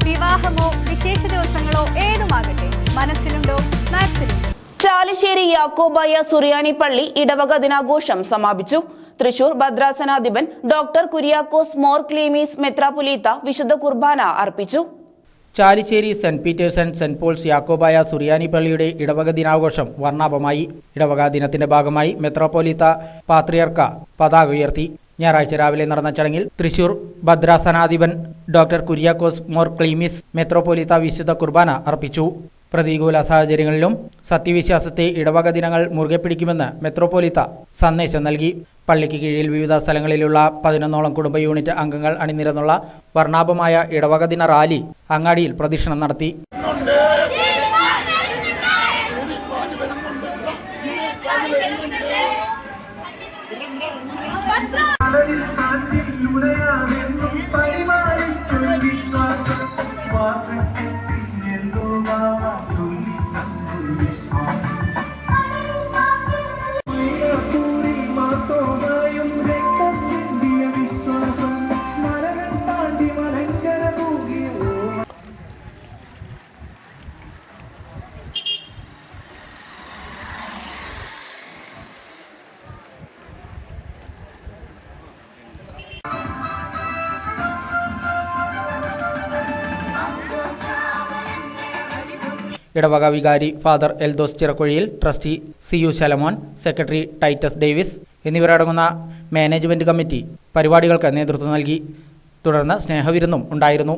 വിവാഹമോ വിശേഷ ദിവസങ്ങളോ ഏതുമാകട്ടെ, മനസ്സിലുണ്ടോ മാക്സിലുണ്ടോ. ചാലിശ്ശേരി യാക്കോബായ സുറിയാനി പള്ളി ഇടവക ദിനാഘോഷം സമാപിച്ചു. തൃശൂർ ഭദ്രാസനാധിപൻ ഡോക്ടർ കുര്യാക്കോസ് മോർ ക്ലീമീസ് മെത്രാപൊലീത്ത വിശുദ്ധ കുർബാന അർപ്പിച്ചു. Chalissery saint Peter's and saint Paul's Yakobaya Suriyani പള്ളിയുടെ ഇടവക ദിനാഘോഷം വർണ്ണാഭമായി. ഇടവക ദിനത്തിന്റെ ഭാഗമായി മെത്രാപൊലീത്ത പാത്രിയർക്ക പതാക ഉയർത്തി. ഞായറാഴ്ച രാവിലെ നടന്ന ചടങ്ങിൽ തൃശൂർ ഭദ്രാസനാധിപൻ ഡോക്ടർ കുര്യാക്കോസ് മോർ ക്ലീമീസ് മെത്രാപൊലീത്ത വിശുദ്ധ കുർബാന അർപ്പിച്ചു. പ്രതികൂല സാഹചര്യങ്ങളിലും സത്യവിശ്വാസത്തെ ഇടവക ദിനങ്ങൾ മുറുകെ പിടിക്കുമെന്ന് മെത്രാപൊലീത്ത സന്ദേശം നൽകി. പള്ളിക്ക് കീഴിൽ വിവിധ സ്ഥലങ്ങളിലുള്ള 11ഓളം കുടുംബ യൂണിറ്റ് അംഗങ്ങൾ അണിനിരന്നുള്ള വർണ്ണാഭമായ ഇടവക ദിന റാലി അങ്ങാടിയിൽ പ്രദക്ഷിണം നടത്തി. ഇടവക വികാരി father Eldhose Chirakkuzhiyil, trustee CU Shalamon, secretary Titus Davis എന്നിവരടങ്ങുന്ന മാനേജ്മെന്റ് കമ്മിറ്റി പരിപാടികൾക്ക് നേതൃത്വം നൽകി. തുടർന്ന് സ്നേഹവിരുന്നും ഉണ്ടായിരുന്നു.